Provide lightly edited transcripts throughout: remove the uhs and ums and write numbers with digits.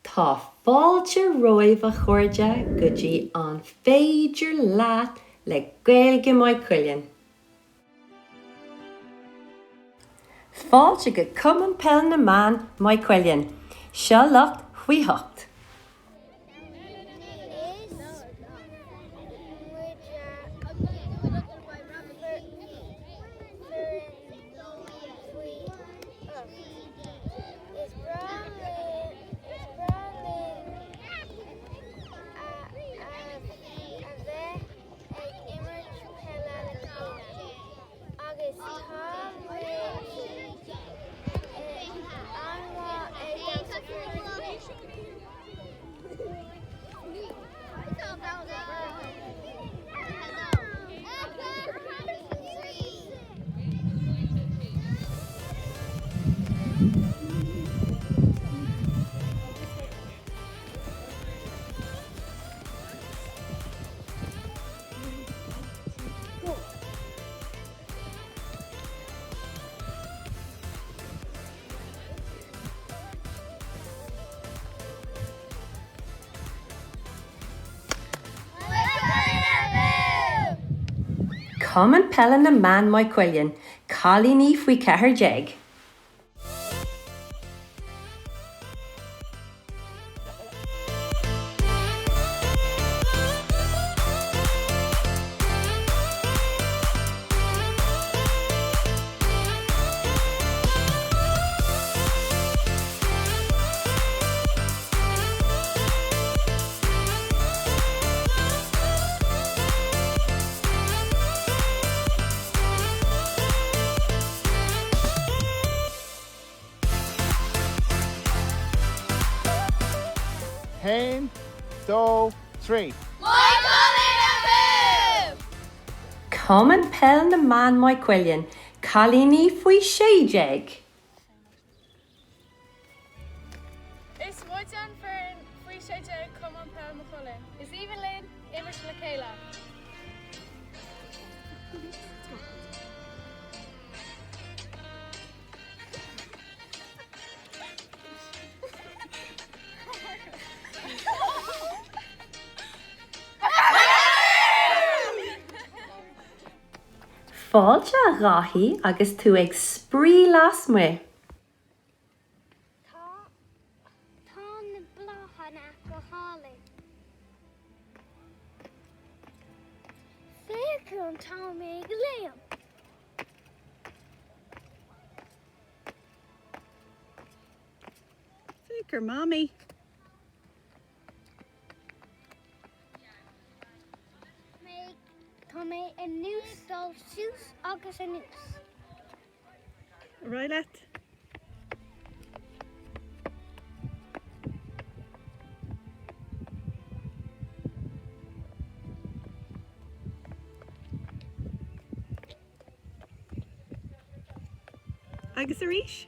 Tá fáilte roimh a chuirde go dtí an féidir leat le Gaeilge Maith Chuilinn. Fáilte go Cumann Peall na Man Maith Chuilinn. Seo lucht faoi hocht. Cumann Peall na Man Maith Chuilinn. Cailíní faoi chathair déag. Hain, do, three. Cumann Peall na Man Maith Chuilinn. Cailíní faoi sé déag. Is Moitan Fern faoi sé déag Cumann Peall na Chuilinn. Is Evelyn Imris le Céile. Fáilte a ghaithí agus tú ag sprí las mu. Tá na blochanna go hála. Féiceann an tá mé go léam. Féicear Mommy. Tá mé a nús dul siús agus a nús. Roilet. Agus a ríis.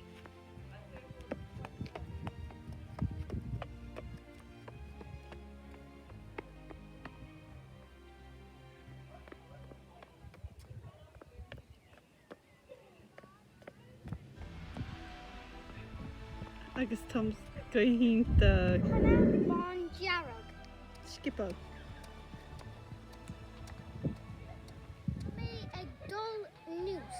Agus Tom's going the Chana Bon Jarrog. skippo. Mé ag dul nús.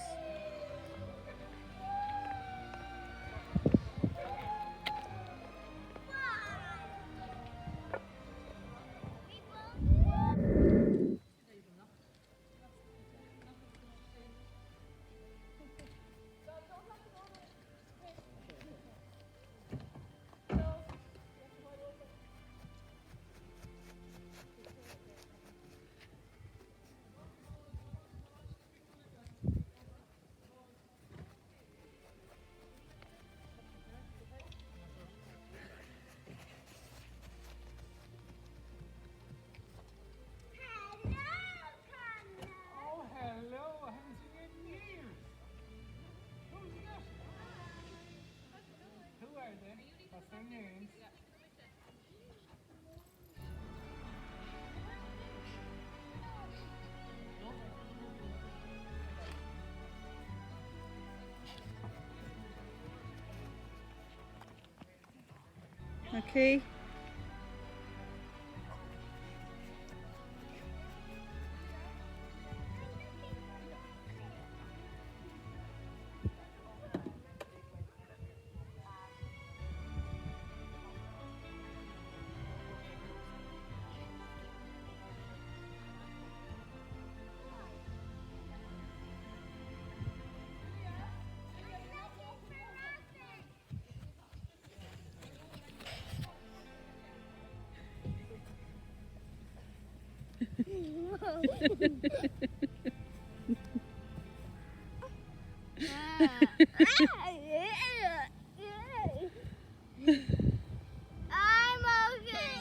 Okay. I'm okay.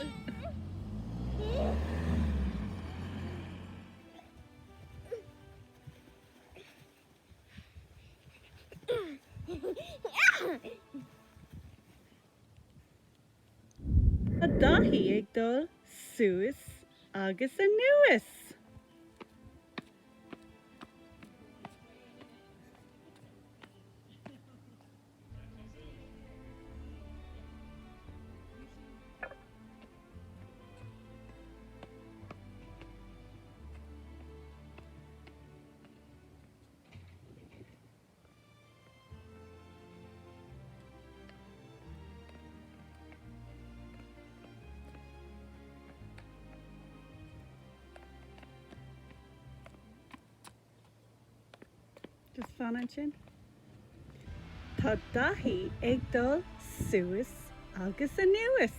A dahi ag dul suas agus a nuas. Just fan sin. Tá dahi ag dul suas agus a nuas.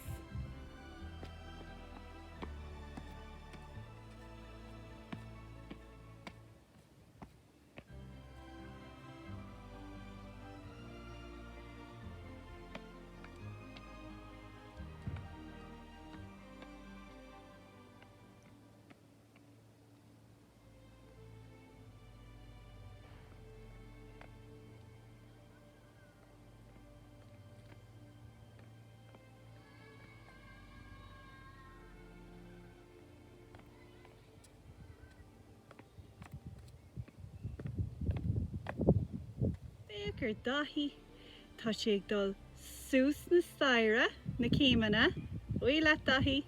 Gur dahi tá sé ag dul suas na saira na céimena. Uile dahi.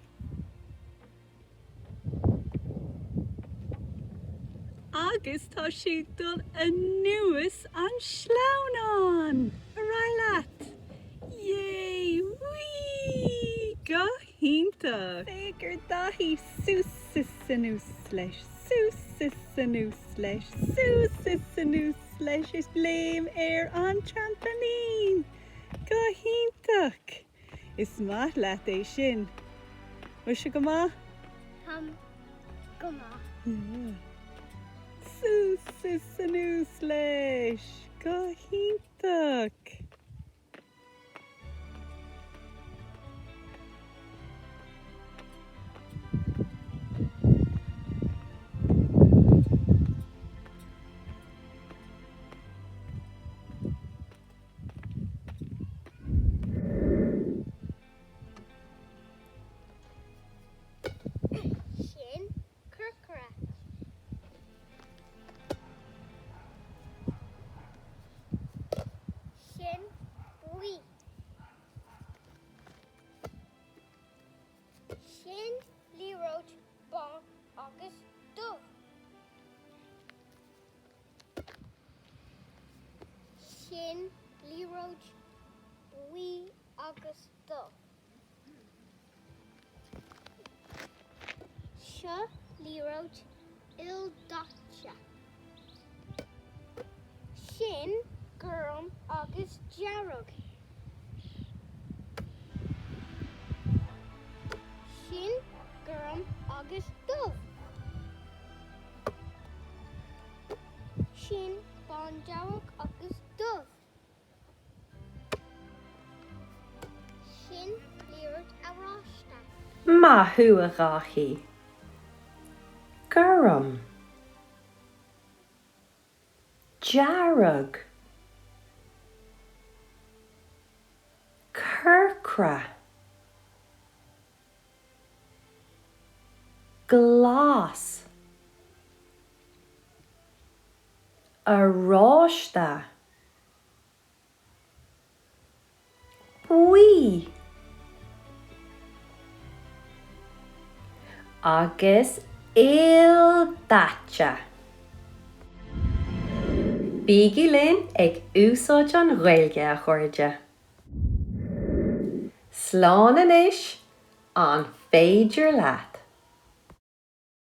Agus tá sé ag dul a nuas an sláánán. Araileat. Yay! Whee! Go hínta. Gur dahi suas is a nús leis. Suas is a nús leis. Suas is a nús leis is blame an trampoline. Go híntaach. Is maith leat é sin. Uise go maith? Come on. Suas is a nús leis. Go híntaach. Shin Kirkra. Shin Bui. Shin Leroach Bon August Dove. Shin Leroach Bui August Dove. Sha Leroach Il Dacha. Shin Gurm August Jarog. Shin Gurm August Dove. Shin Bon Jarog August Dove. Shin Leroach Arashta. Mahu a gachi. Garum. Jarug. Kirkra. Glass. Aroshta. Bui. agus ildatcha. Bígí linn ag úsáid an Ghaeilge a chuirde. Slán inis an féidir leat.